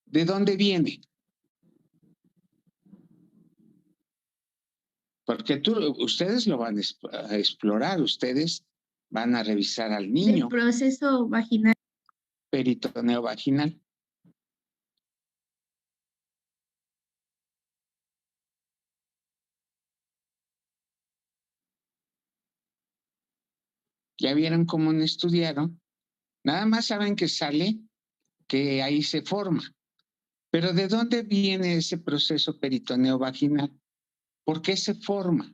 ¿De dónde viene? Porque ustedes lo van a explorar, ustedes van a revisar al niño. Del proceso vaginal. Peritoneo vaginal. ¿Ya vieron cómo no estudiaron? Nada más saben que sale, que ahí se forma. Pero ¿de dónde viene ese proceso peritoneo vaginal? ¿Por qué se forma?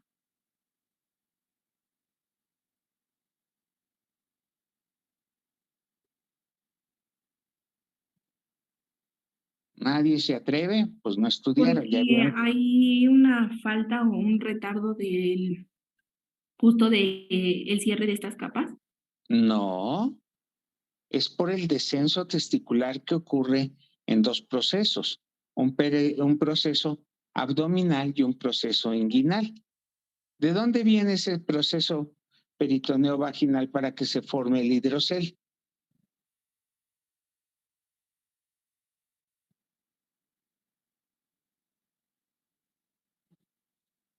Nadie se atreve, pues no estudiaron. Porque hay una falta o un retardo del justo el cierre de estas capas. No, es por el descenso testicular que ocurre en dos procesos, un proceso abdominal y un proceso inguinal. ¿De dónde viene ese proceso peritoneo vaginal para que se forme el hidrocel?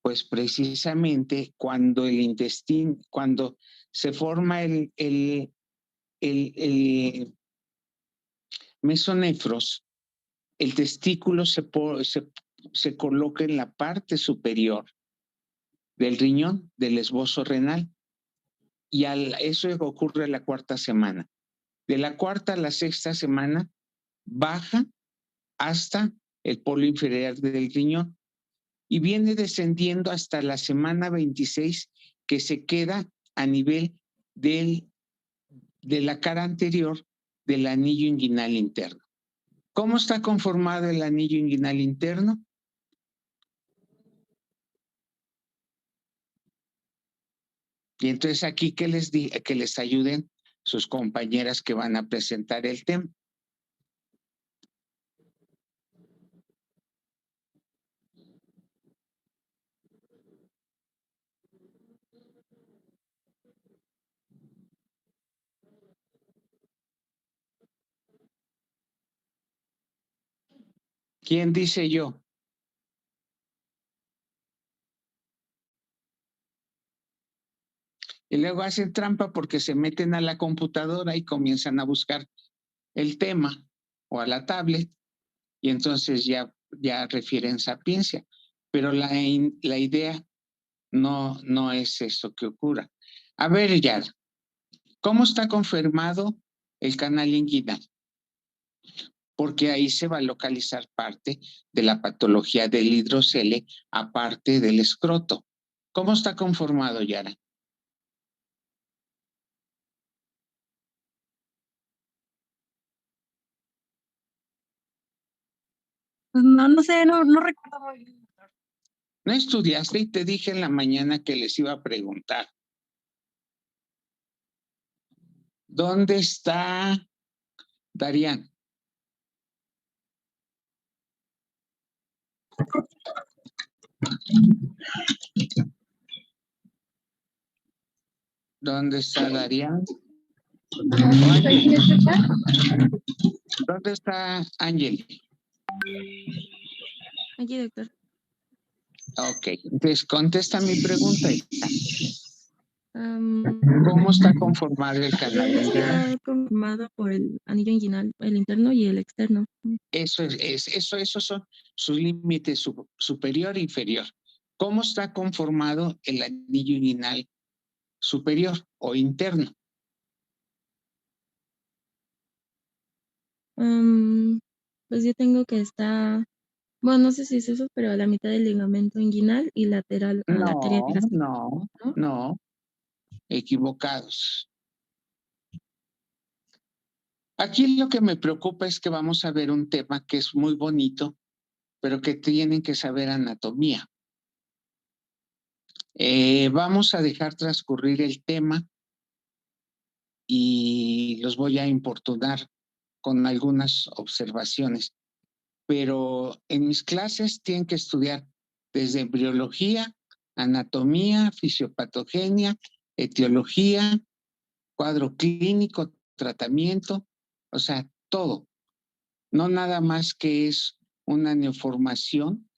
Pues precisamente cuando el intestino, cuando se forma el mesonefros, el testículo se coloca en la parte superior del riñón, del esbozo renal, y eso ocurre en la cuarta semana. De la cuarta a la sexta semana baja hasta el polo inferior del riñón y viene descendiendo hasta la semana 26, que se queda a nivel de la cara anterior del anillo inguinal interno. ¿Cómo está conformado el anillo inguinal interno? Y entonces aquí que les ayuden sus compañeras que van a presentar el tema. ¿Quién dice yo? Y luego hacen trampa porque se meten a la computadora y comienzan a buscar el tema o a la tablet y entonces ya refieren sapiencia. Pero la idea no es eso que ocurra. A ver, ya, ¿cómo está confirmado el canal inguinal? Porque ahí se va a localizar parte de la patología del hidrocele, aparte del escroto. ¿Cómo está conformado, Yara? Pues no sé, no recuerdo muy bien. ¿No estudiaste? Y te dije en la mañana que les iba a preguntar. ¿Dónde está Darían? ¿Dónde está Darían? ¿Dónde está Ángel? Aquí, doctor. Ok, entonces contesta mi pregunta. ¿Cómo está conformado el canal inguinal? Está conformado por el anillo inguinal, el interno y el externo. Esos son sus límites superior e inferior. ¿Cómo está conformado el anillo inguinal superior o interno? Pues yo tengo que estar, bueno, no sé si es eso, pero a la mitad del ligamento inguinal y lateral a la arteria epigástica. No, equivocados. Aquí lo que me preocupa es que vamos a ver un tema que es muy bonito, pero que tienen que saber anatomía. Vamos a dejar transcurrir el tema y los voy a importunar con algunas observaciones. Pero en mis clases tienen que estudiar desde embriología, anatomía, fisiopatogenia, etiología, cuadro clínico, tratamiento, o sea, todo. No nada más que es una neoformación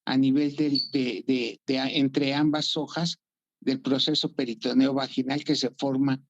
a nivel entre ambas hojas del proceso peritoneo vaginal que se forma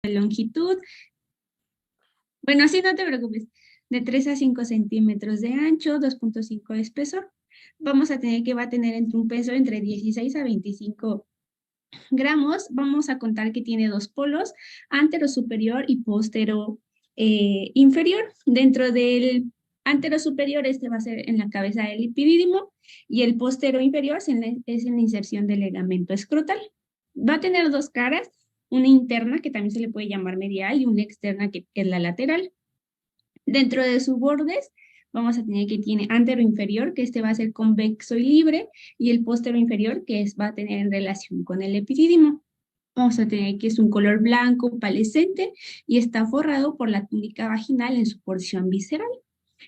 longitud. Bueno, sí, no te preocupes. De 3 a 5 centímetros de ancho, 2.5 de espesor. Vamos a tener que va a tener entre un peso entre 16 a 25 gramos. Vamos a contar que tiene dos polos, antero superior y postero inferior. Dentro del antero superior, este va a ser en la cabeza del epidídimo y el postero inferior es en la inserción del ligamento escrotal. Va a tener dos caras, una interna que también se le puede llamar medial y una externa que es la lateral. Dentro de sus bordes vamos a tener que tiene antero inferior, que este va a ser convexo y libre, y el postero inferior, que va a tener en relación con el epidídimo. Vamos a tener que es un color blanco palescente y está forrado por la túnica vaginal en su porción visceral.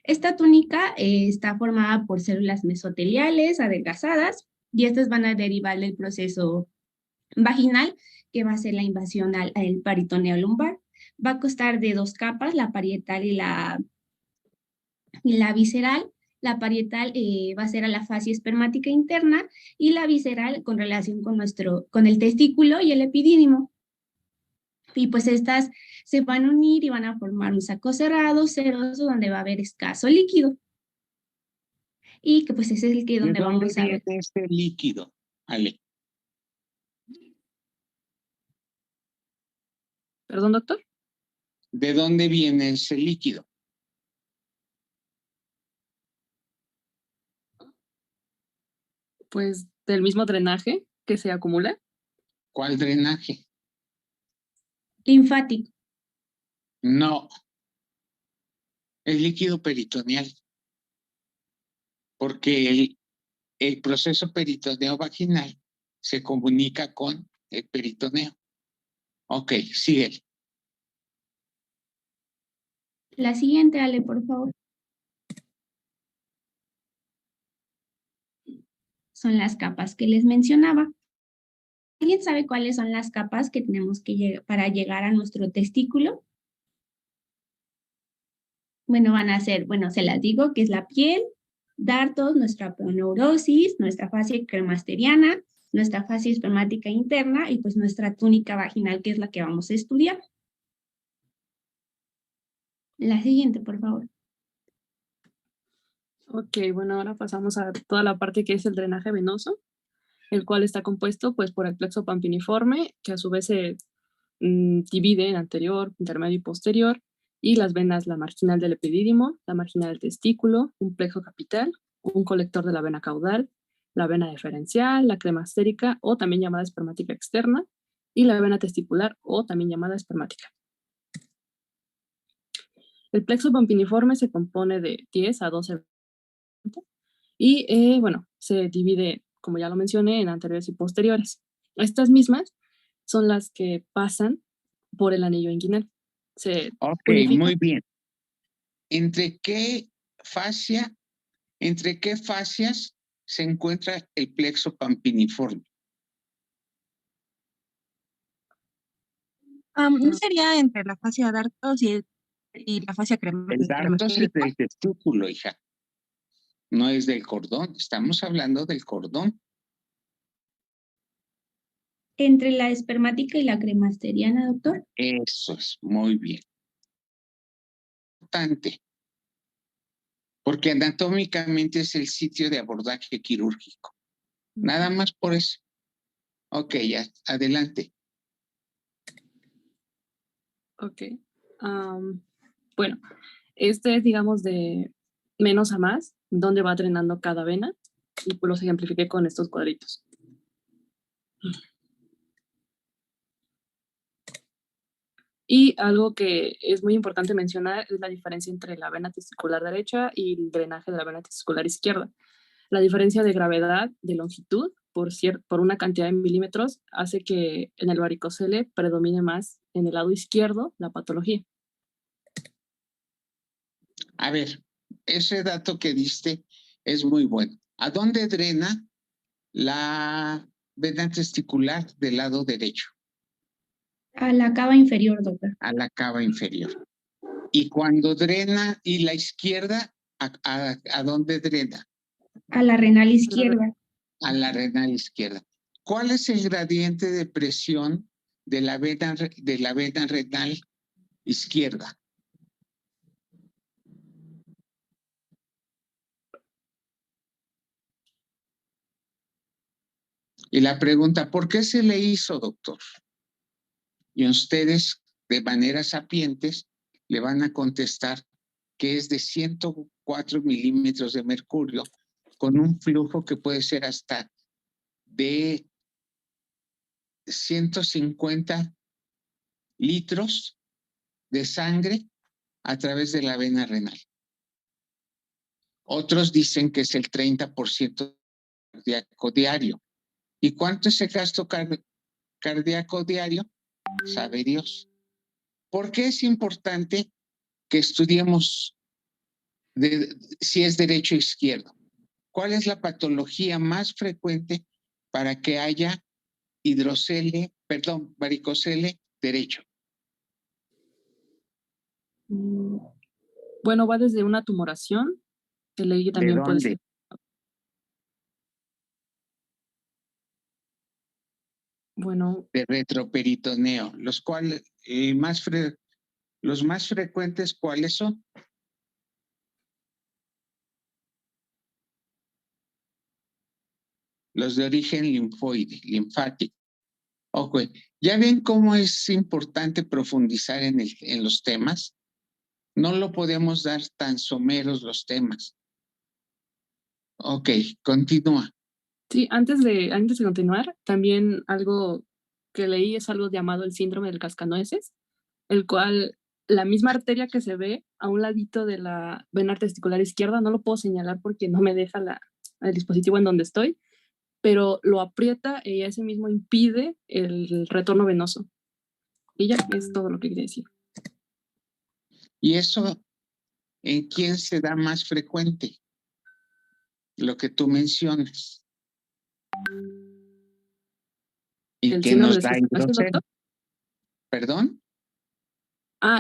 Esta túnica está formada por células mesoteliales adelgazadas y estas van a derivar del proceso vaginal, que va a ser la invasión al peritoneo lumbar. Va a constar de dos capas, la parietal y la visceral. La parietal va a ser a la fascia espermática interna y la visceral con relación con el testículo y el epidídimo. Y pues estas se van a unir y van a formar un saco cerrado, seroso, donde va a haber escaso líquido. Y que pues ese es el que donde vamos a ver. ¿De dónde viene este líquido, Ale? ¿Perdón, doctor? ¿De dónde viene ese líquido? Pues del mismo drenaje que se acumula. ¿Cuál drenaje? Linfático. No, el líquido peritoneal. Porque el proceso peritoneo vaginal se comunica con el peritoneo. Ok, sigue. La siguiente, Ale, por favor. Son las capas que les mencionaba. ¿Alguien sabe cuáles son las capas que tenemos que llegar para llegar a nuestro testículo? Bueno, van a ser, bueno, se las digo, que es la piel, dartos, nuestra aponeurosis, nuestra fascia cremasteriana, nuestra fascia espermática interna y pues nuestra túnica vaginal, que es la que vamos a estudiar. La siguiente, por favor. Ok, bueno, ahora pasamos a toda la parte que es el drenaje venoso, el cual está compuesto pues por el plexo pampiniforme, que a su vez se divide en anterior, intermedio y posterior, y las venas, la marginal del epidídimo, la marginal del testículo, un plexo capital, un colector de la vena caudal, la vena deferencial, la cremastérica o también llamada espermática externa, y la vena testicular o también llamada espermática. El plexo pampiniforme se compone de 10 a 12 y bueno, se divide, como ya lo mencioné, en anteriores y posteriores. Estas mismas son las que pasan por el anillo inguinal. Ok, unifican. muy bien. ¿Entre qué fascias se encuentra el plexo pampiniforme? ¿No sería entre la fascia dartos y la fascia El dartos es del testículo, hija. No es del cordón. Estamos hablando del cordón. Entre la espermática y la cremasteriana, doctor. Eso es, muy bien. Importante. Porque anatómicamente es el sitio de abordaje quirúrgico. Nada más por eso. Ok, ya, adelante. Ok. Bueno, este es, digamos, de menos a más, donde va drenando cada vena, y pues los ejemplifiqué con estos cuadritos. Y algo que es muy importante mencionar es la diferencia entre la vena testicular derecha y el drenaje de la vena testicular izquierda. La diferencia de gravedad, de longitud, por una cantidad de milímetros, hace que en el varicocele predomine más en el lado izquierdo la patología. A ver, ese dato que diste es muy bueno. ¿A dónde drena la vena testicular del lado derecho? A la cava inferior, doctor. A la cava inferior. Y cuando drena, y la izquierda, ¿a dónde drena? A la renal izquierda. A la renal izquierda. ¿Cuál es el gradiente de presión de la vena renal izquierda? Y la pregunta, ¿por qué se le hizo, doctor? Y ustedes, de manera sapientes, le van a contestar que es de 104 milímetros de mercurio, con un flujo que puede ser hasta de 150 litros de sangre a través de la vena renal. Otros dicen que es el 30% cardíaco diario. ¿Y cuánto es el gasto cardíaco diario? Sabe Dios. ¿Por qué es importante que estudiemos si es derecho o izquierdo? ¿Cuál es la patología más frecuente para que haya varicocele derecho? Bueno, va desde una tumoración, que leí también puede ser. Bueno. De retroperitoneo, los más frecuentes, ¿cuáles son? Los de origen linfático. Ok, ¿ya ven cómo es importante profundizar en los temas? No lo podemos dar tan someros los temas. Ok, continúa. Sí, antes de continuar, también algo que leí es algo llamado el síndrome del cascanueces, el cual la misma arteria que se ve a un ladito de la vena testicular izquierda, no lo puedo señalar porque no me deja el dispositivo en donde estoy, pero lo aprieta y ese mismo impide el retorno venoso. Y ya es todo lo que quería decir. ¿Y eso en quién se da más frecuente? Lo que tú mencionas. ¿Y qué nos da hidrocele? ¿Perdón?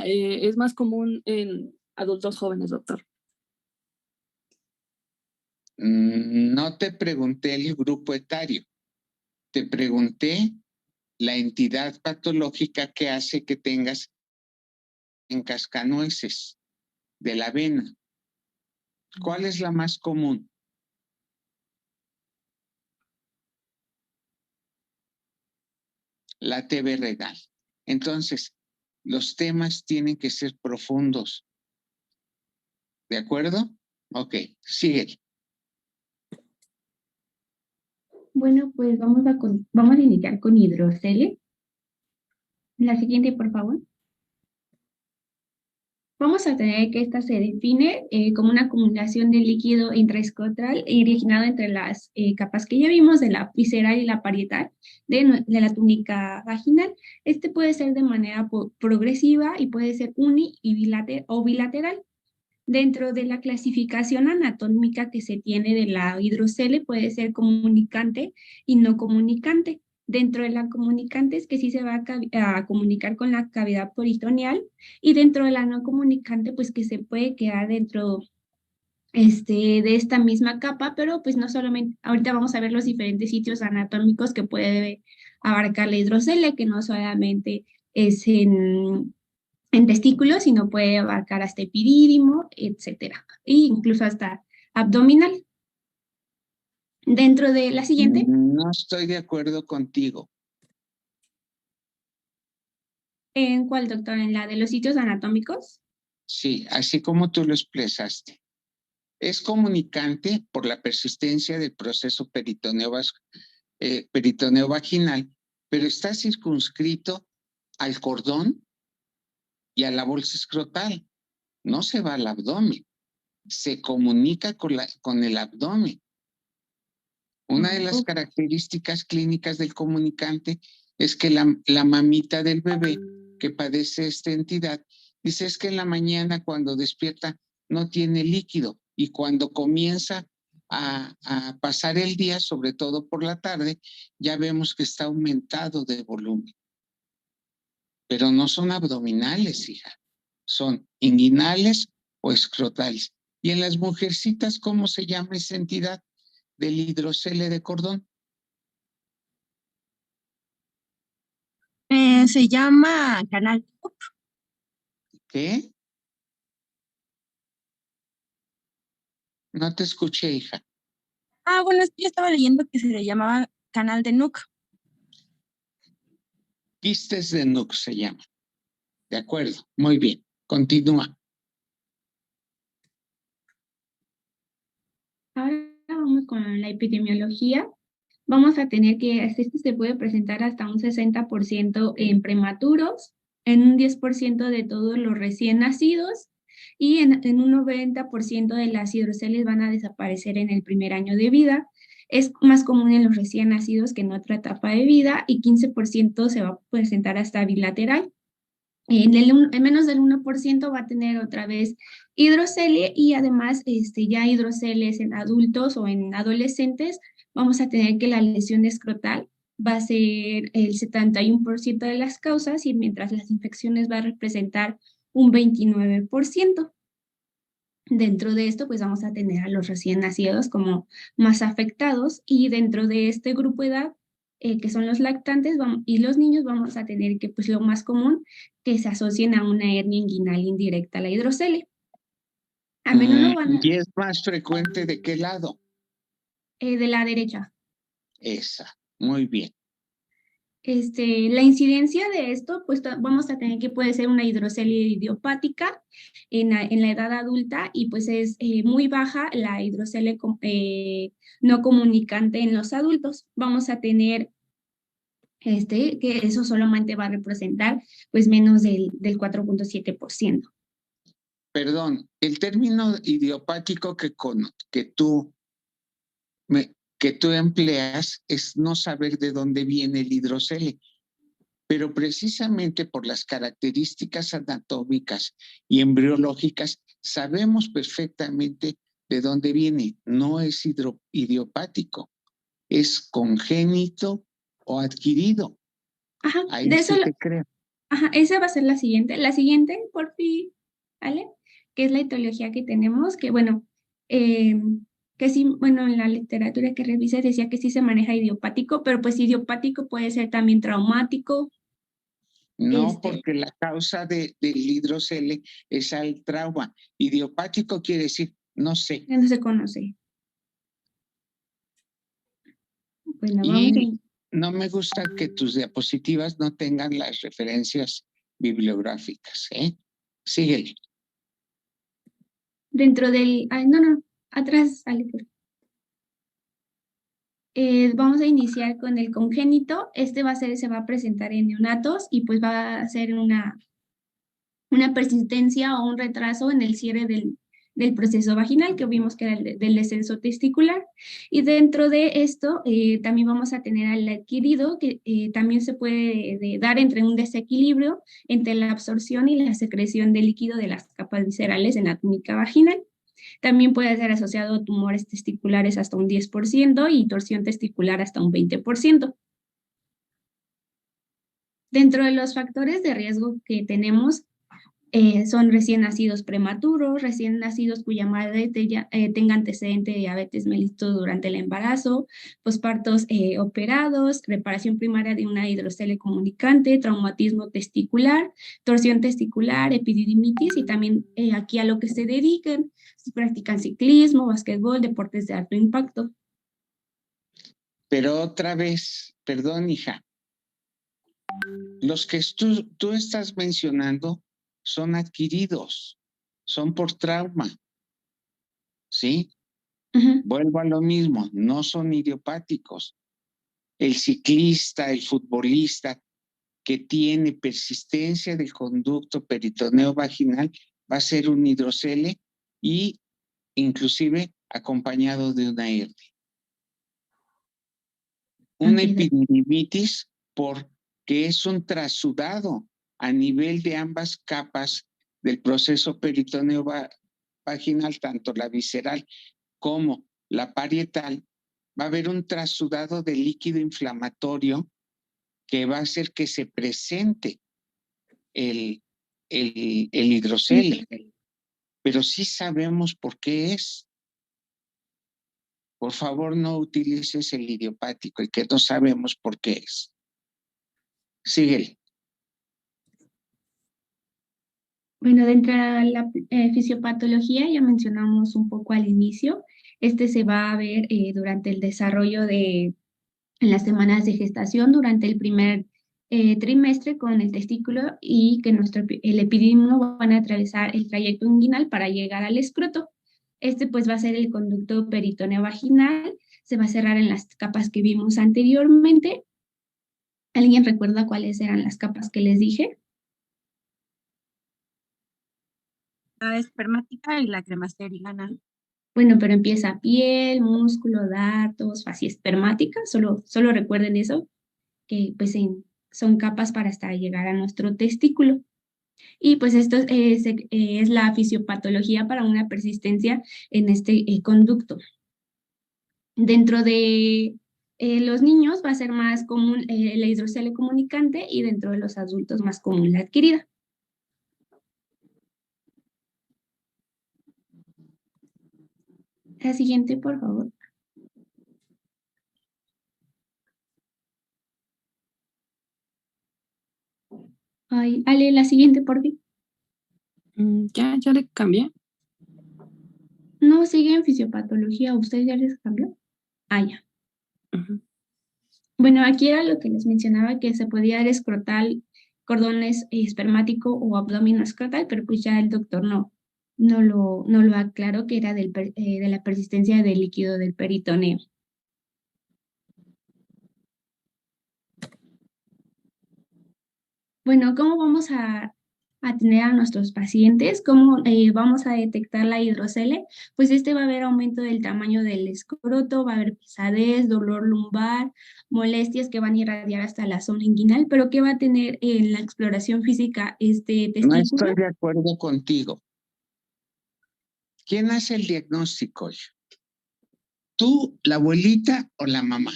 Es más común en adultos jóvenes, doctor. No te pregunté el grupo etario. Te pregunté la entidad patológica que hace que tengas en cascanueces de la vena. ¿Cuál es la más común? La TB renal. Entonces, los temas tienen que ser profundos. ¿De acuerdo? Ok, sigue. Bueno, pues vamos a iniciar con hidrocele. La siguiente, por favor. Vamos a tener que esta se define como una acumulación de líquido intraescrotal originado entre las capas que ya vimos de la visceral y la parietal de la túnica vaginal. Este puede ser de manera progresiva y puede ser o bilateral. Dentro de la clasificación anatómica que se tiene de la hidrocele puede ser comunicante y no comunicante. Dentro de la comunicante es que sí se va a comunicar con la cavidad peritoneal, y dentro de la no comunicante pues que se puede quedar dentro de esta misma capa, pero pues no solamente, ahorita vamos a ver los diferentes sitios anatómicos que puede abarcar la hidrocele, que no solamente es en testículos, sino puede abarcar hasta epidídimo, etcétera, e incluso hasta abdominal. Dentro de la siguiente. No estoy de acuerdo contigo. ¿En cuál, doctor? ¿En la de los sitios anatómicos? Sí, así como tú lo expresaste. Es comunicante por la persistencia del proceso peritoneo vaginal, pero está circunscrito al cordón y a la bolsa escrotal. No se va al abdomen, se comunica con el abdomen. Una de las características clínicas del comunicante es que la mamita del bebé que padece esta entidad dice es que en la mañana cuando despierta no tiene líquido y cuando comienza a pasar el día, sobre todo por la tarde, ya vemos que está aumentado de volumen. Pero no son abdominales, hija, son inguinales o escrotales. Y en las mujercitas, ¿cómo se llama esa entidad del hidrocele de cordón? Se llama canal. ¿Qué? No te escuché, hija. Bueno, es que yo estaba leyendo que se le llamaba canal de Nuc. Quistes de Nuc se llama. De acuerdo, muy bien. Continúa. Ahora vamos con la epidemiología. Vamos a tener que este se puede presentar hasta un 60% en prematuros, en un 10% de todos los recién nacidos y en un 90% de las hidroceles van a desaparecer en el primer año de vida. Es más común en los recién nacidos que en otra etapa de vida y 15% se va a presentar hasta bilateral. En menos del 1% va a tener otra vez hidrocele y además ya hidroceles en adultos o en adolescentes vamos a tener que la lesión escrotal va a ser el 71% de las causas y mientras las infecciones va a representar un 29%. Dentro de esto, pues vamos a tener a los recién nacidos como más afectados y dentro de este grupo de edad, que son los lactantes y los niños, vamos a tener que, pues lo más común, que se asocien a una hernia inguinal indirecta a la hidrocele. A menudo van ¿Y es más frecuente de qué lado? De la derecha. Esa, muy bien. La incidencia de esto, pues vamos a tener que puede ser una hidrocelia idiopática en la edad adulta y pues es muy baja la hidrocelia no comunicante en los adultos. Vamos a tener que eso solamente va a representar pues menos del 4.7%. Perdón, el término idiopático que tú empleas es no saber de dónde viene el hidrocele, pero precisamente por las características anatómicas y embriológicas sabemos perfectamente de dónde viene. No es idiopático, es congénito o adquirido. Ajá, Ahí de sí eso te creo. Ajá, esa va a ser la siguiente. La siguiente, por fin, ¿vale? Que es la etiología que tenemos, que bueno, que sí, bueno, en la literatura que revisé decía que sí se maneja idiopático, pero pues idiopático puede ser también traumático. No, porque la causa del hidrocele es al trauma. Idiopático quiere decir, no sé. Ya no se conoce. Bueno, Y no me gusta que tus diapositivas no tengan las referencias bibliográficas, ¿eh? Síguele. Dentro del, no, atrás, Ale, vamos a iniciar con el congénito. Se va a presentar en neonatos y pues va a ser una persistencia o un retraso en el cierre del proceso vaginal, que vimos que era del descenso testicular. Y dentro de esto también vamos a tener al adquirido, que también se puede dar entre un desequilibrio entre la absorción y la secreción de líquido de las capas viscerales en la túnica vaginal. También puede ser asociado a tumores testiculares hasta un 10% y torsión testicular hasta un 20%. Dentro de los factores de riesgo que tenemos, son recién nacidos prematuros, recién nacidos cuya madre tenga antecedente de diabetes mellitus durante el embarazo, pospartos operados, reparación primaria de una hidrocele comunicante, traumatismo testicular, torsión testicular, epididimitis y también aquí a lo que se dediquen, si practican ciclismo, básquetbol, deportes de alto impacto. Pero otra vez, perdón, hija, los que tú estás mencionando son adquiridos, son por trauma, ¿sí? Vuelvo a lo mismo, no son idiopáticos. El ciclista, el futbolista, que tiene persistencia del conducto peritoneo vaginal va a ser un hidrocele y inclusive acompañado de una hernia. Una epididimitis porque es un trasudado a nivel de ambas capas del proceso peritoneo vaginal, tanto la visceral como la parietal. Va a haber un trasudado de líquido inflamatorio que va a hacer que se presente el hidrocele, pero sí sabemos por qué es. Por favor, no utilices el idiopático, el que no sabemos por qué es. Síguele. Bueno, dentro de la fisiopatología ya mencionamos un poco al inicio. Este se va a ver durante el desarrollo en las semanas de gestación, durante el primer trimestre con el testículo y que el epidídimo van a atravesar el trayecto inguinal para llegar al escroto. Este pues va a ser el conducto peritoneo vaginal, se va a cerrar en las capas que vimos anteriormente. ¿Alguien recuerda cuáles eran las capas que les dije? La espermática y la cremasterigana. Bueno, pero empieza piel, músculo, dartos, fascia espermática, solo recuerden eso, que pues son capas para hasta llegar a nuestro testículo. Y pues esto es la fisiopatología para una persistencia en este conducto. Dentro de los niños va a ser más común la hidrocele comunicante y dentro de los adultos más común la adquirida. La siguiente, por favor. Ay, Ale, la siguiente, por fin. Ya le cambié. No, sigue en fisiopatología. ¿Usted ya les cambió? Ah, ya. Bueno, aquí era lo que les mencionaba, que se podía dar escrotal, cordones espermático o abdomen escrotal, pero pues ya el doctor no lo aclaró, que era de la persistencia del líquido del peritoneo. Bueno, ¿cómo vamos a tener a nuestros pacientes? ¿Cómo vamos a detectar la hidrocele? Pues va a haber aumento del tamaño del escroto, va a haber pesadez, dolor lumbar, molestias que van a irradiar hasta la zona inguinal, pero ¿qué va a tener en la exploración física este testículo? No estoy de acuerdo contigo. ¿Quién hace el diagnóstico? ¿Tú, la abuelita o la mamá?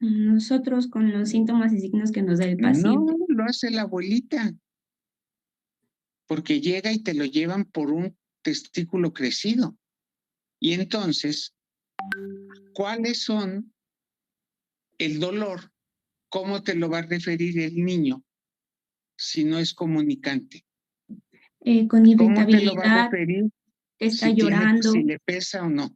Nosotros con los síntomas y signos que nos da el paciente. No, lo hace la abuelita. Porque llega y te lo llevan por un testículo crecido. Y entonces, ¿cuáles son el dolor? ¿Cómo te lo va a referir el niño si no es comunicante? Con ¿Cómo te lo va a irritabilidad, referir que está si llorando. si le pesa o no?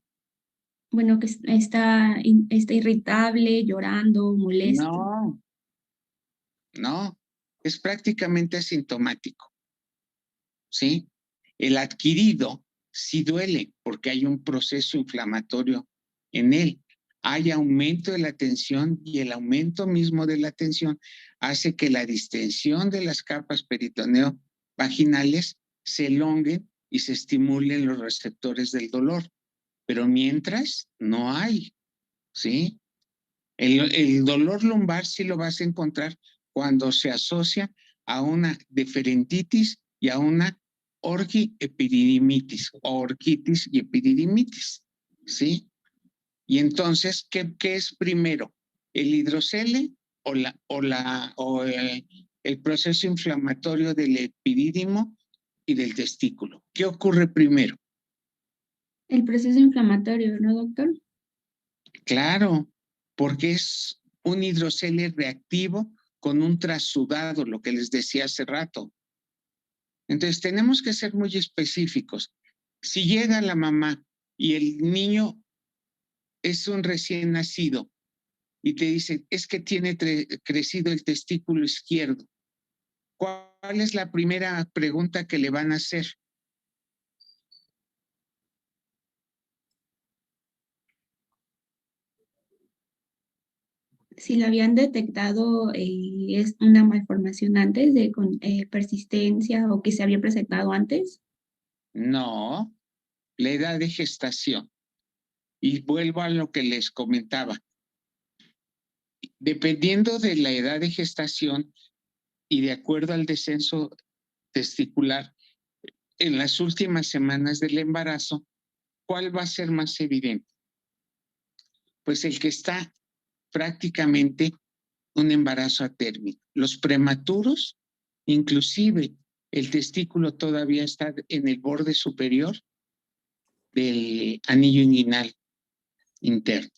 Bueno, que está irritable, llorando, molesto. No, es prácticamente asintomático, ¿sí? El adquirido sí duele porque hay un proceso inflamatorio en él. Hay aumento de la tensión y el aumento mismo de la tensión hace que la distensión de las capas peritoneo vaginales se elonguen y se estimulen los receptores del dolor. Pero mientras, no hay, ¿sí? El dolor lumbar sí lo vas a encontrar cuando se asocia a una deferentitis y a una orgiepididimitis o orquitis y epididimitis, ¿sí? Y entonces, ¿qué es primero? ¿El hidrocele o el proceso inflamatorio del epidídimo y del testículo? ¿Qué ocurre primero? El proceso inflamatorio, ¿no, doctor? Claro, porque es un hidrocele reactivo con un trasudado, lo que les decía hace rato. Entonces tenemos que ser muy específicos. Si llega la mamá y el niño es un recién nacido y te dice, es que tiene crecido el testículo izquierdo, ¿cuál es la primera pregunta que le van a hacer? si lo habían detectado es una malformación antes de persistencia o que se había presentado antes. No, la edad de gestación. Y vuelvo a lo que les comentaba. Dependiendo de la edad de gestación y de acuerdo al descenso testicular, en las últimas semanas del embarazo, ¿cuál va a ser más evidente? Pues el que está prácticamente un embarazo atérmico. Los prematuros, inclusive el testículo todavía está en el borde superior del anillo inguinal interno.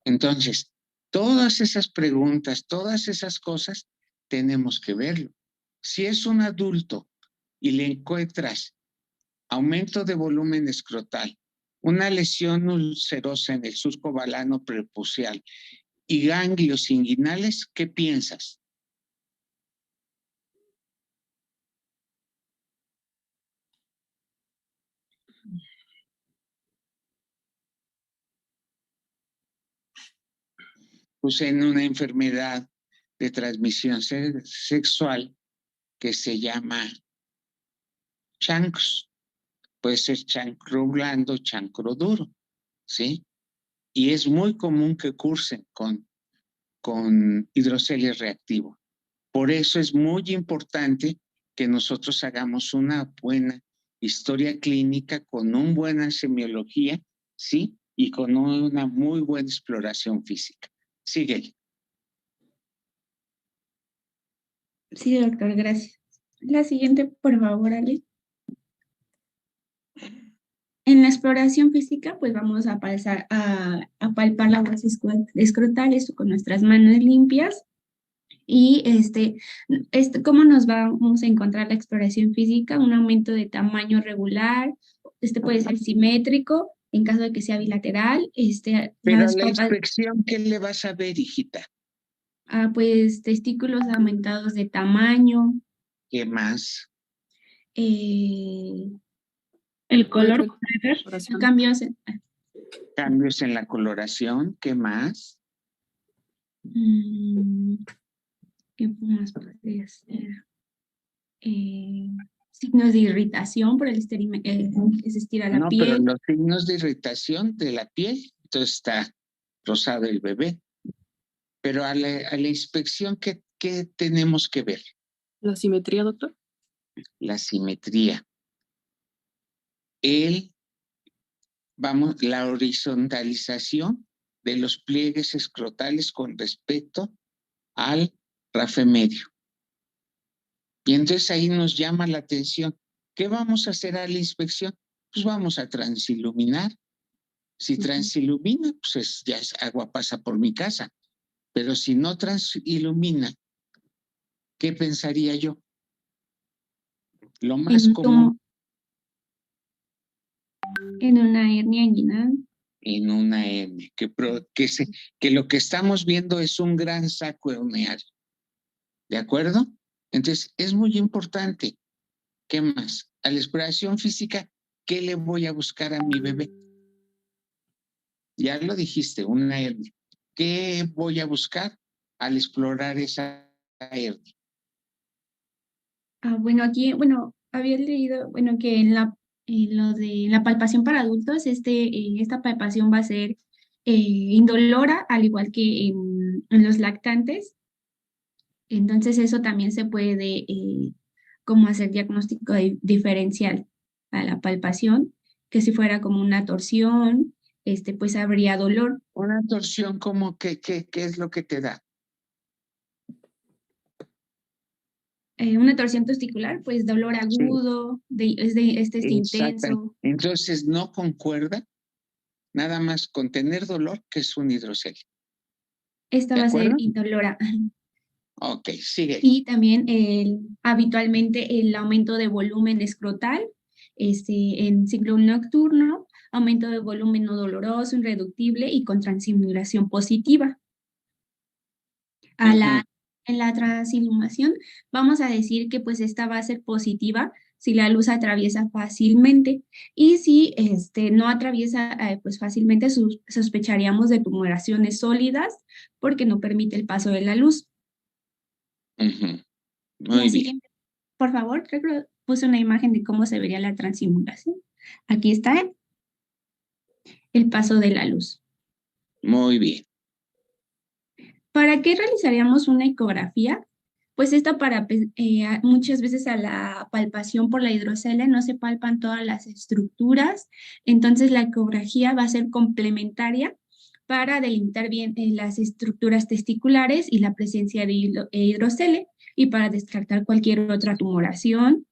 Entonces, todas esas preguntas, todas esas cosas, tenemos que verlo. Si es un adulto y le encuentras aumento de volumen escrotal, una lesión ulcerosa en el surco balano prepucial y ganglios inguinales, ¿qué piensas? Pues en una enfermedad de transmisión sexual que se llama chancros. Puede ser chancro blando, chancro duro, ¿sí? Y es muy común que cursen con hidroceles reactivo. Por eso es muy importante que nosotros hagamos una buena historia clínica con una buena semiología, ¿sí? Y con una muy buena exploración física. Sigue. Sí, doctor, gracias. La siguiente, por favor, Ale. En la exploración física, pues vamos a pasar a palpar la base escrotal, esto con nuestras manos limpias. Y ¿cómo nos vamos a encontrar la exploración física? Un aumento de tamaño regular, puede ser simétrico, en caso de que sea bilateral. Pero Las la papas, inspección, ¿qué le vas a ver, hijita? pues testículos aumentados de tamaño, ¿Qué más? eh, El Puede color ser puede ver. coloración. cambios Cambios en la coloración, ¿qué más? ¿qué más podría ser? Signos de irritación por el que se estira la No, pero piel. los signos de irritación de la piel, entonces está rosado el bebé. Pero a la inspección, ¿qué tenemos que ver? La simetría, doctor. La simetría. La horizontalización de los pliegues escrotales con respecto al rafe medio. Y entonces ahí nos llama la atención. ¿Qué vamos a hacer a la inspección? Pues vamos a transiluminar. Si transilumina, pues ya es agua pasa por mi casa. Pero si no transilumina, ¿qué pensaría yo? Lo más común En una hernia inguinal. en una hernia, que lo que estamos viendo es un gran saco herniario. ¿De acuerdo? Entonces, es muy importante. ¿Qué más? A la exploración física, ¿qué le voy a buscar a mi bebé? Ya lo dijiste, una hernia. ¿Qué voy a buscar al explorar esa hernia? Bueno, aquí, había leído, que en lo de la palpación para adultos, esta palpación va a ser indolora, al igual que en los lactantes. Entonces, eso también se puede como hacer diagnóstico diferencial a la palpación, que si fuera como una torsión, pues habría dolor. Una torsión como ¿qué es lo que te da? Una torsión testicular, pues dolor agudo, es Exacto. intenso. Entonces no concuerda nada más con tener dolor, que es un hidrocelia. Esta ¿De va a ser acuerdo? indolora. Ok, sigue. Y también habitualmente el aumento de volumen escrotal, en ciclo nocturno, aumento de volumen no doloroso, irreductible y con transilluminación positiva. En la transilluminación vamos a decir que pues esta va a ser positiva si la luz atraviesa fácilmente. Y si no atraviesa pues fácilmente, sospecharíamos de tumoraciones sólidas porque no permite el paso de la luz. Ujú. La Muy bien. siguiente, por favor, creo que puse una imagen de cómo se vería la transimulación. Aquí está el paso de la luz. Muy bien. ¿Para qué realizaríamos una ecografía? Pues esto para muchas veces a la palpación por la hidrocele no se palpan todas las estructuras, entonces la ecografía va a ser complementaria para delimitar bien las estructuras testiculares y la presencia de hidrocele y para descartar cualquier otra tumoración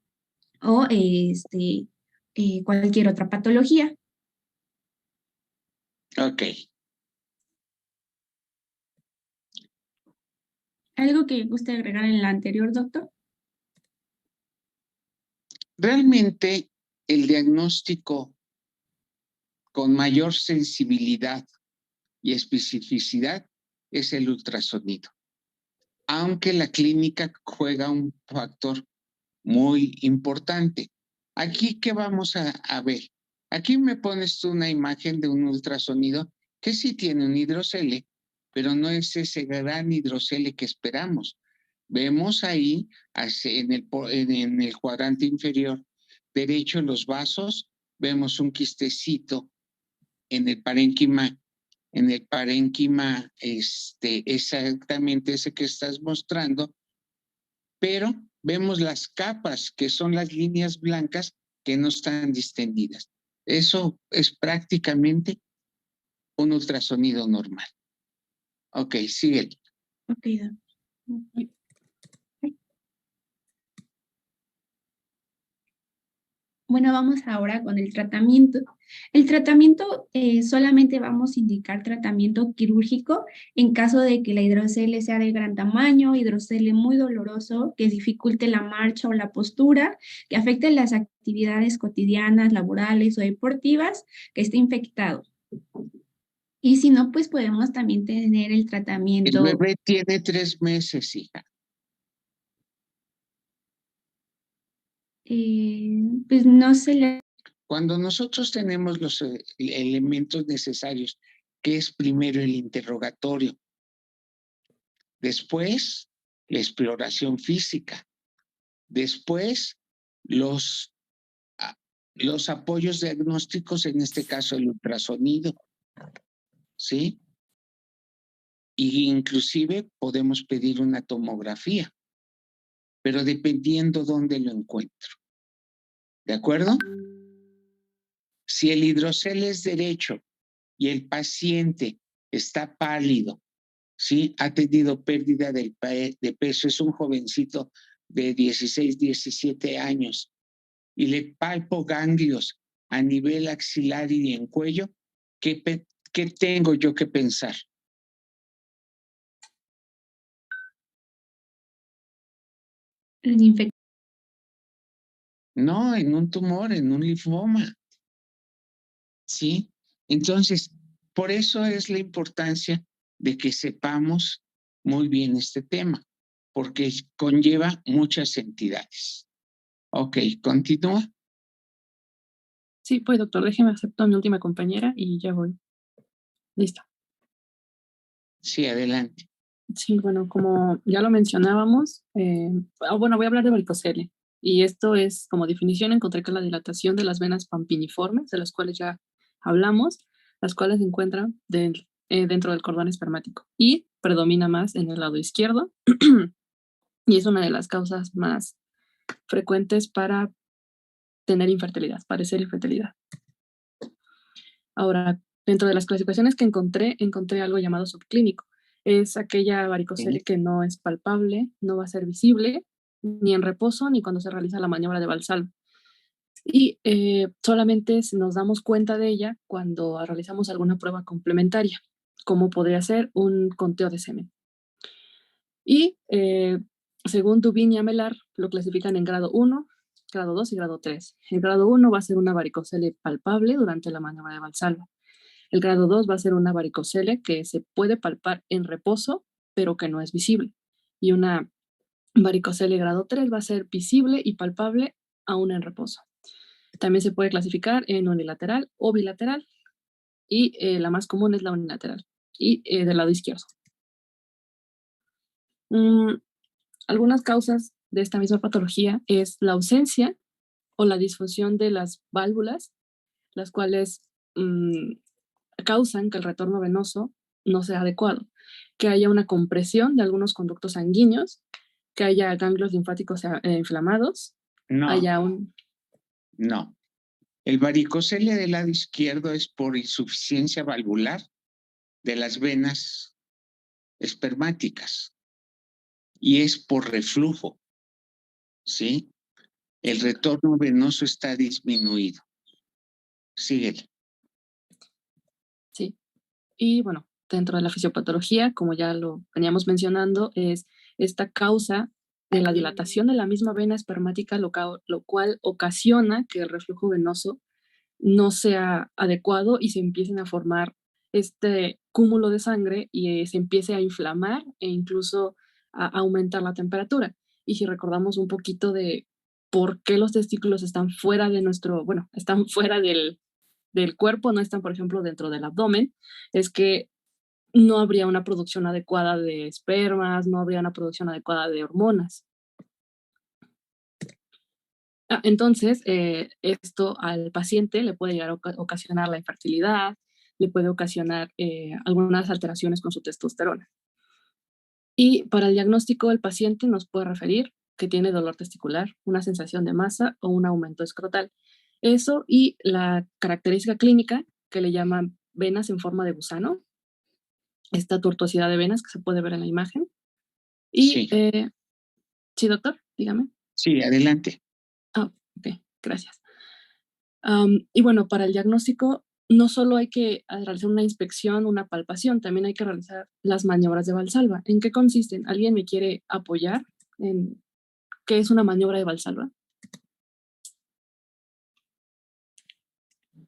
o cualquier otra patología. Ok. ¿Algo que guste agregar en la anterior, doctor? Realmente el diagnóstico con mayor sensibilidad y especificidad es el ultrasonido, aunque la clínica juega un factor muy importante. Aquí, ¿qué vamos a ver? Aquí me pones tú una imagen de un ultrasonido que sí tiene un hidrocele, pero no es ese gran hidrocele que esperamos. Vemos ahí en el cuadrante inferior derecho los vasos, vemos un quistecito en el parénquima, exactamente ese que estás mostrando, pero vemos las capas, que son las líneas blancas que no están distendidas. Eso es prácticamente un ultrasonido normal. Ok, sigue. Ok, doctor. Bueno, vamos ahora con el tratamiento. El tratamiento solamente vamos a indicar tratamiento quirúrgico en caso de que la hidrocele sea de gran tamaño, hidrocele muy doloroso, que dificulte la marcha o la postura, que afecte las actividades cotidianas, laborales o deportivas, que esté infectado. Y si no, pues podemos también tener el tratamiento. El bebé tiene 3 meses, hija. Pues no se le... Cuando nosotros tenemos los elementos necesarios, que es primero el interrogatorio, después la exploración física, después los apoyos diagnósticos, en este caso el ultrasonido, ¿sí? Y inclusive podemos pedir una tomografía, pero dependiendo dónde lo encuentro. ¿De acuerdo? Si el hidrocele es derecho y el paciente está pálido, ¿sí? Ha tenido pérdida de peso, es un jovencito de 16, 17 años, y le palpo ganglios a nivel axilar y en cuello, ¿qué tengo yo que pensar? No, en un tumor, en un linfoma. ¿Sí? Entonces, por eso es la importancia de que sepamos muy bien este tema, porque conlleva muchas entidades. Ok, continúa. Sí, pues doctor, déjeme aceptar a mi última compañera y ya voy. Listo. Sí, adelante. Sí, bueno, como ya lo mencionábamos, bueno, voy a hablar de varicocele. Y esto es, como definición, encontré que la dilatación de las venas pampiniformes, de las cuales ya hablamos, las cuales se encuentran dentro del cordón espermático y predomina más en el lado izquierdo y es una de las causas más frecuentes para tener infertilidad, padecer infertilidad. Ahora, dentro de las clasificaciones que encontré algo llamado subclínico. Es aquella varicocele que no es palpable, no va a ser visible, ni en reposo, ni cuando se realiza la maniobra de Valsalva. Y solamente nos damos cuenta de ella cuando realizamos alguna prueba complementaria, como podría ser un conteo de semen. Y según Dubin y Amelar, lo clasifican en grado 1, grado 2 y grado 3. El grado 1 va a ser una varicocele palpable durante la maniobra de Valsalva. El grado 2 va a ser una varicocele que se puede palpar en reposo, pero que no es visible. Y una varicocele grado 3 va a ser visible y palpable, aún en reposo. También se puede clasificar en unilateral o bilateral, y la más común es la unilateral, y del lado izquierdo. Algunas causas de esta misma patología es la ausencia o la disfunción de las válvulas, las cuales causan que el retorno venoso no sea adecuado, que haya una compresión de algunos conductos sanguíneos, que haya ganglios linfáticos inflamados, No, haya un... no. El varicocele del lado izquierdo es por insuficiencia valvular de las venas espermáticas y es por reflujo, ¿sí? El retorno venoso está disminuido. Síguele. Sí. Y bueno, dentro de la fisiopatología, como ya lo veníamos mencionando, es esta causa de la dilatación de la misma vena espermática, lo cual ocasiona que el reflujo venoso no sea adecuado y se empiecen a formar este cúmulo de sangre y se empiece a inflamar e incluso a aumentar la temperatura. Y si recordamos un poquito de por qué los testículos están fuera de nuestro, bueno, están fuera del cuerpo, no están, por ejemplo, dentro del abdomen, es que no habría una producción adecuada de espermas, no habría una producción adecuada de hormonas. Entonces, esto al paciente le puede llegar a ocasionar la infertilidad, le puede ocasionar algunas alteraciones con su testosterona. Y para el diagnóstico, el paciente nos puede referir que tiene dolor testicular, una sensación de masa o un aumento escrotal. Eso y la característica clínica que le llaman venas en forma de gusano, esta tortuosidad de venas que se puede ver en la imagen. Y, Sí. Sí, doctor, dígame. Sí, adelante. Ok, gracias. Y bueno, para el diagnóstico no solo hay que realizar una inspección, una palpación, también hay que realizar las maniobras de Valsalva. ¿En qué consisten? ¿Alguien me quiere apoyar en qué es una maniobra de Valsalva?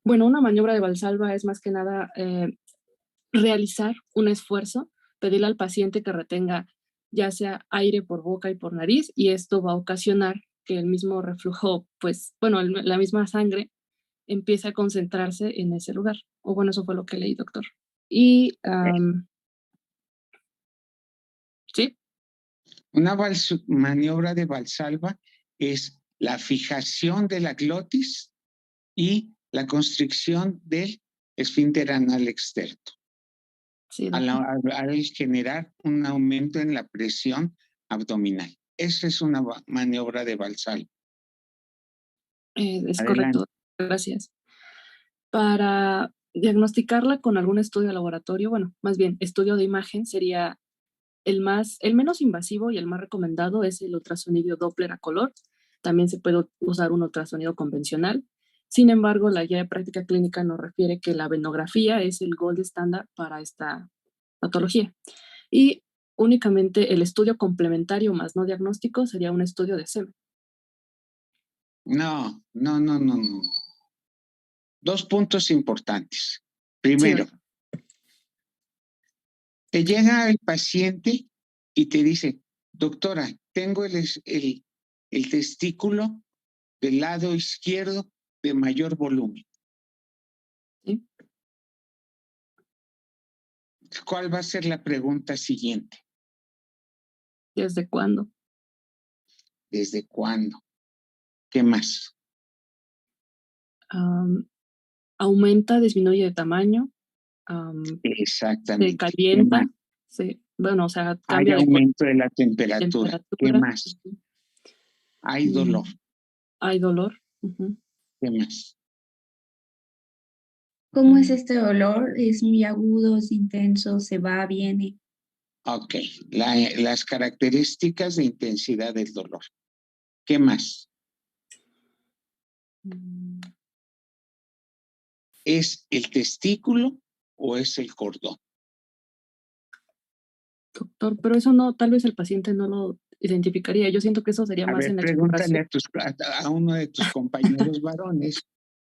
Bueno, una maniobra de Valsalva es más que nada realizar un esfuerzo, pedirle al paciente que retenga ya sea aire por boca y por nariz, y esto va a ocasionar que el mismo reflujo, pues, bueno, la misma sangre empiece a concentrarse en ese lugar. O bueno, eso fue lo que leí, doctor. Y, ¿sí? Una maniobra de Valsalva es la fijación de la glotis y la constricción del esfínter anal externo. Sí, al generar un aumento en la presión abdominal. Esa es una maniobra de Valsalva. Es Adelante. correcto, gracias. Para diagnosticarla con algún estudio de laboratorio, bueno, más bien estudio de imagen sería el menos invasivo y el más recomendado es el ultrasonido Doppler a color. También se puede usar un ultrasonido convencional. Sin embargo, la guía de práctica clínica nos refiere que la venografía es el gold estándar para esta patología. Y únicamente el estudio complementario más no diagnóstico sería un estudio de semen. No. Dos puntos importantes. Primero, te llega el paciente y te dice, doctora, tengo el testículo del lado izquierdo de mayor volumen. ¿Sí? ¿Cuál va a ser la pregunta siguiente? ¿Desde cuándo? ¿Desde cuándo? ¿Qué más? Aumenta, disminuye de tamaño, exactamente. se calienta, bueno, o sea, cambia hay aumento de la temperatura. ¿Qué más? Hay dolor. Hay dolor. ¿Qué más? ¿Cómo es este dolor? ¿Es muy agudo, es intenso, se va, viene? Ok, las características de intensidad del dolor. ¿Qué más? ¿Es el testículo o es el cordón? Doctor, pero eso no, tal vez el paciente no lo identificaría. Yo siento que eso sería más en la pregúntale a uno de tus compañeros varones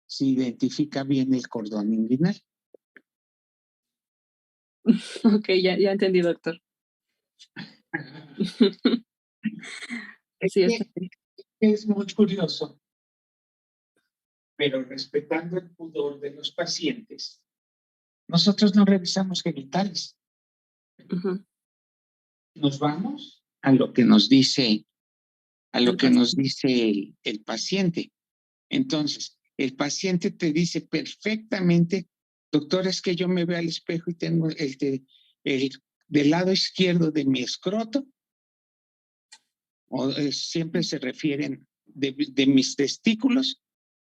si identifica bien el cordón inguinal. Ok, ya entendí, doctor. Sí, es muy curioso. pero respetando el pudor de los pacientes, nosotros no revisamos genitales. Ujú. Nos vamos a lo que nos dice, el paciente. Entonces, el paciente te dice perfectamente, doctor, es que yo me veo al espejo y tengo del lado izquierdo de mi escroto, siempre se refieren de mis testículos,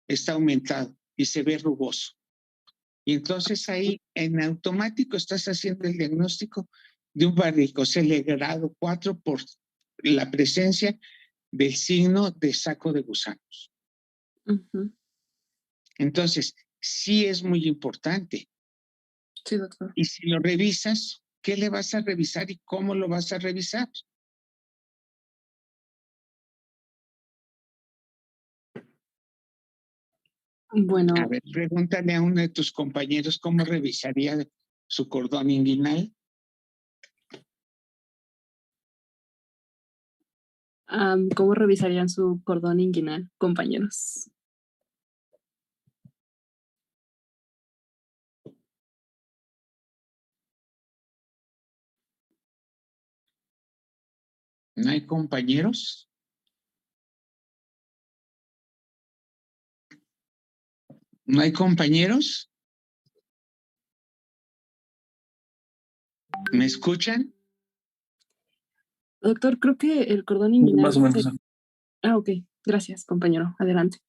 está aumentado y se ve rugoso. Y entonces ahí en automático estás haciendo el diagnóstico de un varicocele grado 4 por la presencia del signo de saco de gusanos. Ujú. Entonces, sí es muy importante. Sí, doctor. Y si lo revisas, ¿qué le vas a revisar y cómo lo vas a revisar? Bueno, A ver, pregúntale a uno de tus compañeros cómo revisaría su cordón inguinal. ¿cómo revisarían su cordón inguinal, compañeros? ¿No hay compañeros? ¿No hay compañeros? ¿Me escuchan? Doctor, creo que el cordón inguinal... Más o menos. Ok. Gracias, compañero. Adelante.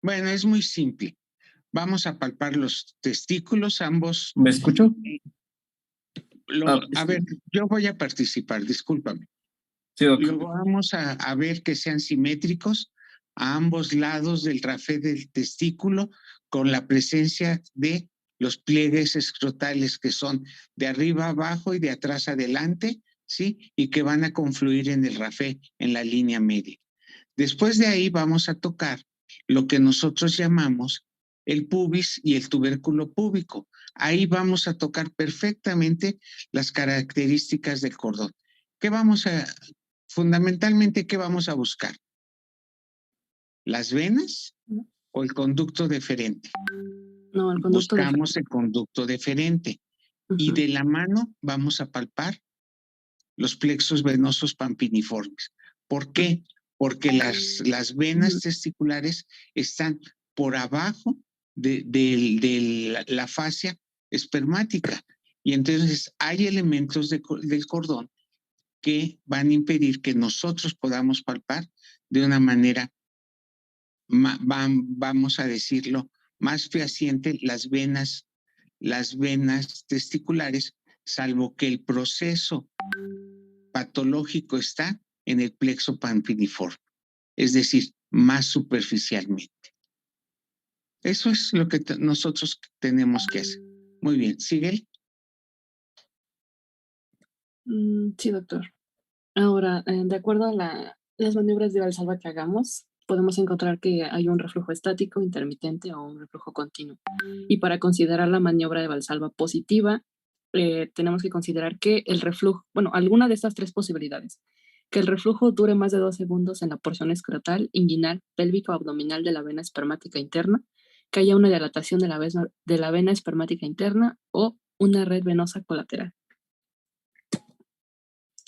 Bueno, es muy simple. Vamos a palpar los testículos, ambos. ¿Me escucho? A ver, yo voy a participar, discúlpame. Sí, doctor. Luego vamos a ver que sean simétricos a ambos lados del rafé del testículo con la presencia de los pliegues escrotales que son de arriba abajo y de atrás adelante, ¿sí? Y que van a confluir en el rafé en la línea media. Después de ahí vamos a tocar lo que nosotros llamamos el pubis y el tubérculo púbico. Ahí vamos a tocar perfectamente las características del cordón. Fundamentalmente, ¿qué vamos a buscar? ¿Las venas o el conducto deferente? No, el conducto Buscamos el conducto deferente. Y de la mano vamos a palpar los plexos venosos pampiniformes. ¿Por qué? Porque las venas testiculares están por abajo de la fascia espermática. Y entonces hay elementos del cordón que van a impedir que nosotros podamos palpar de una manera, vamos a decirlo, más fehaciente las venas testiculares, salvo que el proceso patológico está en el plexo pampiniforme, es decir, más superficialmente. Eso es lo que nosotros tenemos que hacer. Muy bien, ¿sigue? Sí, doctor. Ahora, de acuerdo a las maniobras de Valsalva que hagamos, podemos encontrar que hay un reflujo estático, intermitente o un reflujo continuo. Y para considerar la maniobra de Valsalva positiva, tenemos que considerar que el reflujo, bueno, alguna de estas tres posibilidades, que el reflujo dure más de 2 segundos en la porción escrotal, inguinal, pélvica o abdominal de la vena espermática interna, que haya una dilatación de la vena espermática interna o una red venosa colateral.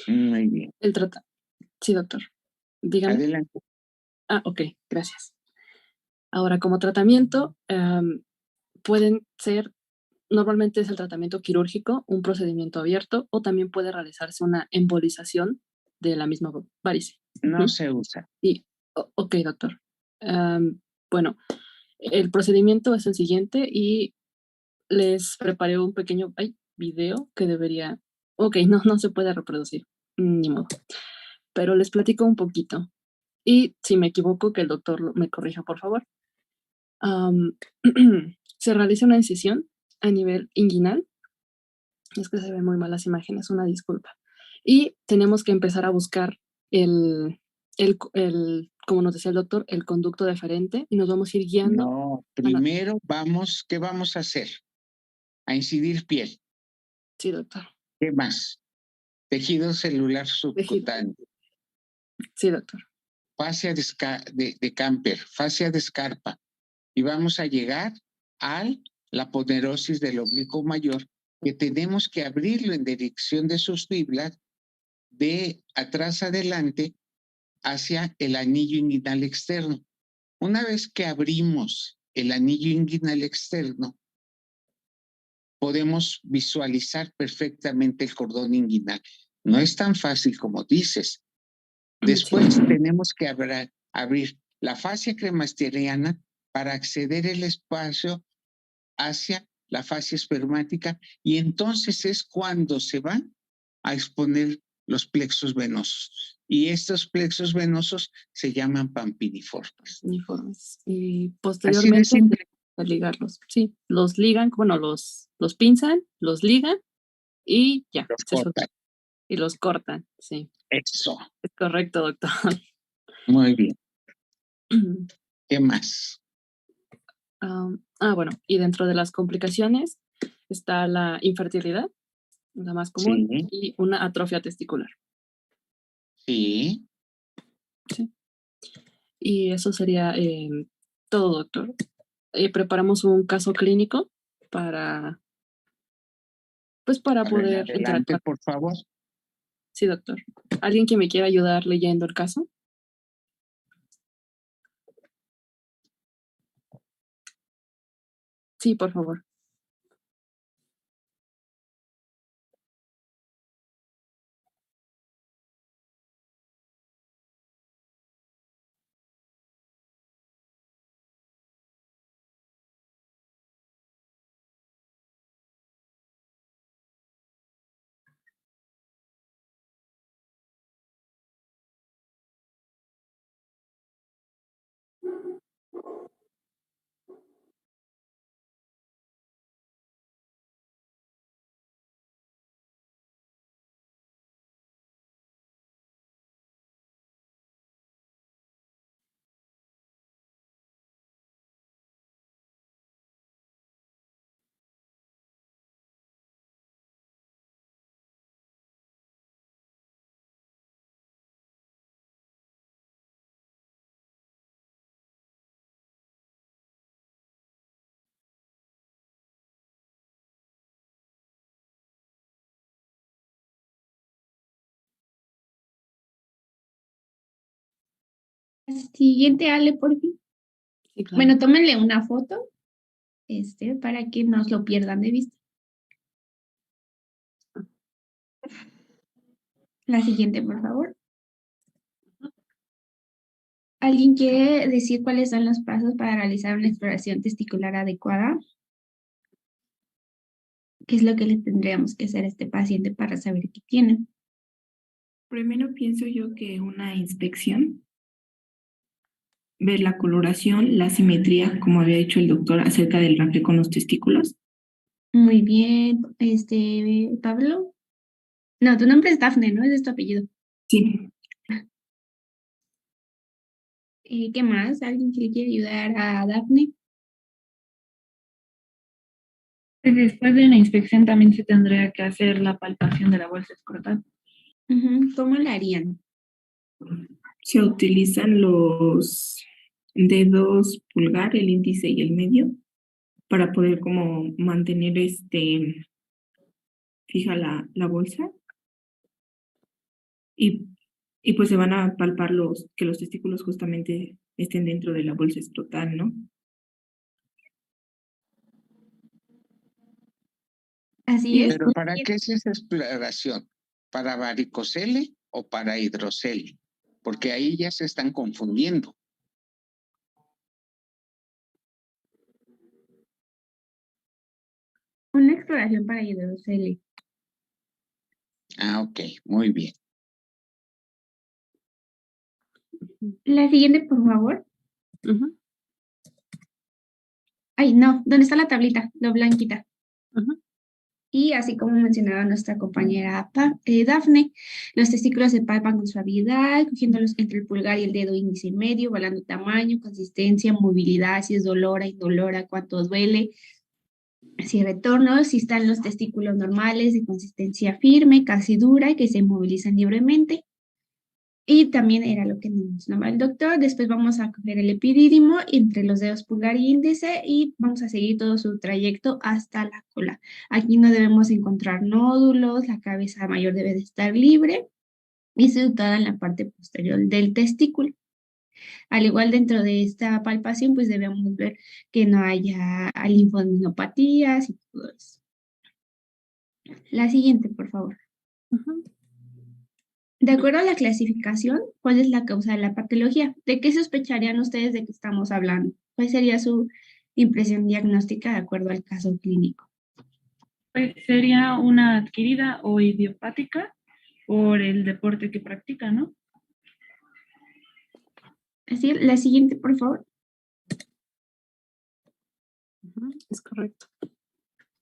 Muy bien. Sí, doctor. Dígame. Adelante. Ok, gracias. Ahora, como tratamiento, pueden ser, normalmente es el tratamiento quirúrgico, un procedimiento abierto, o también puede realizarse una embolización de la misma varice. No se usa. Ok, doctor. Bueno, el procedimiento es el siguiente y les preparé un pequeño video que debería... Ok, no se puede reproducir, ni modo. Pero les platico un poquito. Y si me equivoco, que el doctor me corrija, por favor. Se realiza una incisión a nivel inguinal. Es que se ven muy mal las imágenes, una disculpa. Y tenemos que empezar a buscar como nos decía el doctor, el conducto deferente y nos vamos a ir guiando. No, primero ¿qué vamos a hacer? A incidir piel. Sí, doctor. ¿Qué más? Tejido celular subcutáneo. Sí, doctor. Fascia de Camper, fascia de Scarpa. Y vamos a llegar a la ponerosis del oblicuo mayor, que tenemos que abrirlo en dirección de sus fibras de atrás adelante hacia el anillo inguinal externo. Una vez que abrimos el anillo inguinal externo, podemos visualizar perfectamente el cordón inguinal. No es tan fácil como dices. Después tenemos que abrir la fascia cremasteriana para acceder al espacio hacia la fascia espermática, y entonces es cuando se van a exponer los plexos venosos. Y estos plexos venosos se llaman pampiniformes. Uniformes. Y Así de posteriormente simple. a ligarlos. Sí, los ligan, bueno, los pinzan, los ligan y ya. Los se cortan. Y los cortan, sí. Eso. Es correcto, doctor. Muy bien. ¿Qué más? Bueno, y dentro de las complicaciones está la infertilidad, la más común, Sí. y una atrofia testicular. Sí. Sí. Y eso sería todo, doctor. Preparamos un caso clínico para poder Adelante, interactuar. por favor. Sí, doctor. ¿Alguien que me quiera ayudar leyendo el caso? Sí, por favor. Siguiente, Ale, por fin. Sí, claro. Bueno, tómenle una foto, para que no lo pierdan de vista. La siguiente, por favor. ¿Alguien quiere decir cuáles son los pasos para realizar una exploración testicular adecuada? ¿Qué es lo que le tendríamos que hacer a este paciente para saber qué tiene? Primero pienso yo que una inspección, ver la coloración, la simetría, como había dicho el doctor, acerca del raje con los testículos. Muy bien, Pablo. No, tu nombre es Dafne, ¿no? Ese es tu apellido. Sí, ¿Qué más? ¿Alguien que le quiere ayudar a Dafne? Pues después de la inspección también se tendría que hacer la palpación de la bolsa escrotal. ¿Cómo la harían? se utilizan los dedos pulgar, el índice y el medio, para poder como mantener fija la bolsa. Y pues se van a palpar que los testículos justamente estén dentro de la bolsa escrotal, ¿no? Así es. Pero ¿para qué es esa exploración? ¿Para varicocele o para hidrocele? Porque ahí ya se están confundiendo. Una exploración para hidrocele. Ah, ok, muy bien. La siguiente, por favor. Ujú, Ay, no, ¿dónde está la tablita? Lo blanquita. ujú. Y así como mencionaba nuestra compañera Dafne, los testículos se palpan con suavidad, cogiéndolos entre el pulgar y el dedo índice y medio, evaluando tamaño, consistencia, movilidad, si es dolora, indolora, cuánto duele. Si retorno, si están los testículos normales de consistencia firme, casi dura y que se movilizan libremente. Y también era lo que nos mencionaba el doctor. Después vamos a coger el epidídimo entre los dedos pulgar y índice y vamos a seguir todo su trayecto hasta la cola. Aquí no debemos encontrar nódulos, la cabeza mayor debe de estar libre y situada en la parte posterior del testículo. Al igual dentro de esta palpación, pues debemos ver que no haya linfadenopatías y todo eso. La siguiente, por favor. De acuerdo a la clasificación, ¿cuál es la causa de la patología? ¿De qué sospecharían ustedes de que estamos hablando? ¿Cuál sería su impresión diagnóstica de acuerdo al caso clínico? Pues sería una adquirida o idiopática por el deporte que practica, ¿no? Así, la siguiente, por favor. Es correcto.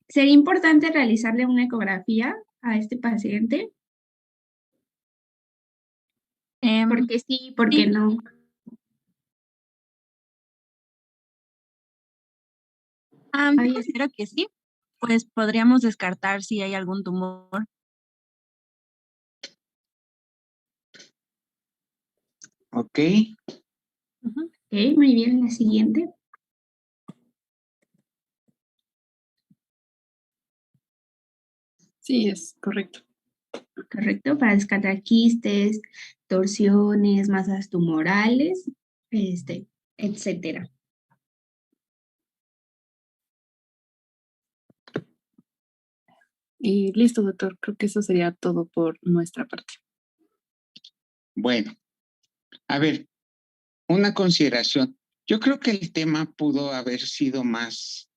¿Sería importante realizarle una ecografía a este paciente? Porque sí, porque sí. no. Yo Ay, considero que sí, pues podríamos descartar si hay algún tumor. Ok. ok, muy bien, la siguiente. Sí, es correcto. Correcto, para descartar quistes, torsiones, masas tumorales, etcétera. Y listo, doctor. Creo que eso sería todo por nuestra parte. Bueno, a ver, una consideración. Yo creo que el tema pudo haber sido más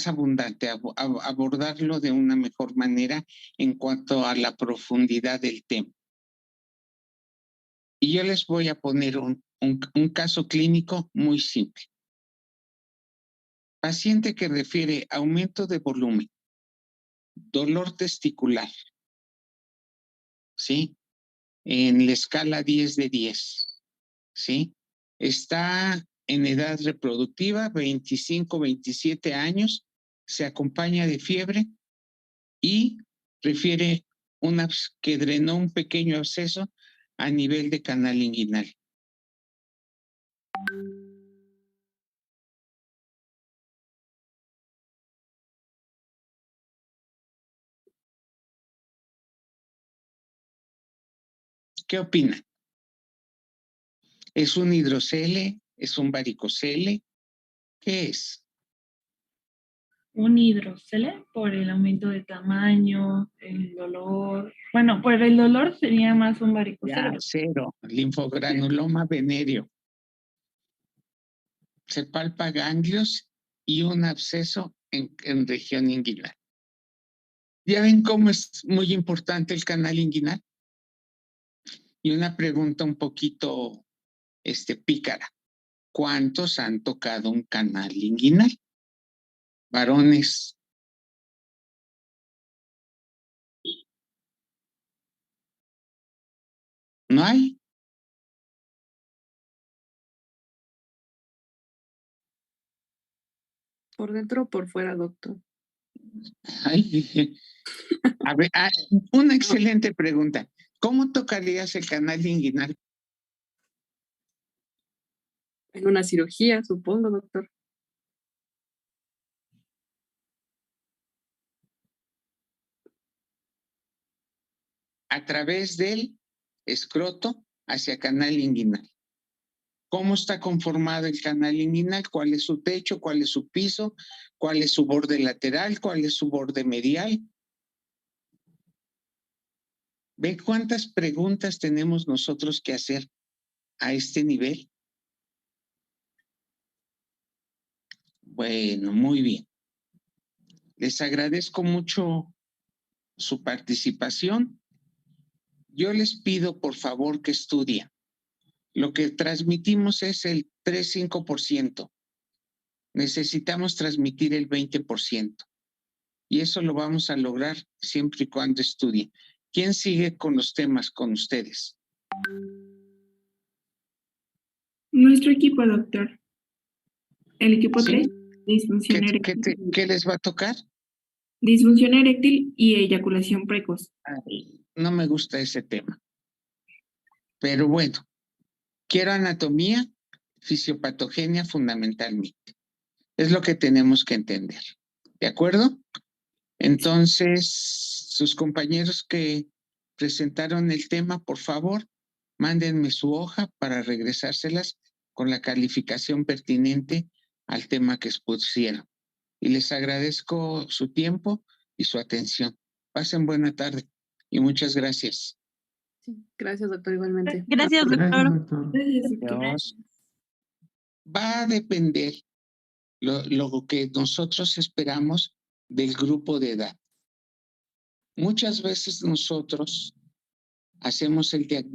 abundante, abordarlo de una mejor manera en cuanto a la profundidad del tema. Y yo les voy a poner un caso clínico muy simple. Paciente que refiere aumento de volumen, dolor testicular, ¿sí? En la escala 10 de 10, ¿sí? Está en edad reproductiva, 25, 27 años, se acompaña de fiebre y refiere que drenó un pequeño absceso a nivel de canal inguinal. ¿Qué opina? ¿Es un hidrocele? ¿Es un varicocele? ¿Qué es? Un hidrocele por el aumento de tamaño, el dolor. Bueno, por el dolor sería más un Ya, varicocele. cero. Linfogranuloma venéreo. Se palpa ganglios y un absceso en región inguinal. ¿Ya ven cómo es muy importante el canal inguinal? Y una pregunta un poquito pícara. ¿Cuántos han tocado un canal inguinal? Varones. ¿No hay? ¿Por dentro o por fuera, doctor? Ay, a ver, una excelente pregunta. ¿Cómo tocarías el canal inguinal? En una cirugía, supongo, doctor. A través del escroto hacia canal inguinal. ¿Cómo está conformado el canal inguinal? ¿Cuál es su techo? ¿Cuál es su piso? ¿Cuál es su borde lateral? ¿Cuál es su borde medial? ¿Ve cuántas preguntas tenemos nosotros que hacer a este nivel? Bueno, muy bien. Les agradezco mucho su participación. Yo les pido, por favor, que estudien. Lo que transmitimos es el 3-5%. Necesitamos transmitir el 20%. Y eso lo vamos a lograr siempre y cuando estudien. ¿Quién sigue con los temas con ustedes? Nuestro equipo, doctor. El equipo ¿Sí? 3. Disfunción eréctil. ¿Qué les va a tocar? Disfunción eréctil y eyaculación precoz. Ay, no me gusta ese tema. Pero bueno, quiero anatomía, fisiopatogenia fundamentalmente. Es lo que tenemos que entender. ¿De acuerdo? Entonces, sus compañeros que presentaron el tema, por favor, mándenme su hoja para regresárselas con la calificación pertinente al tema que expusieron. Y les agradezco su tiempo y su atención. Pasen buena tarde y muchas gracias. Sí, gracias, doctor, igualmente. Gracias, doctor. Gracias, doctor. Dios. Va a depender lo que nosotros esperamos del grupo de edad. Muchas veces nosotros hacemos el diagnóstico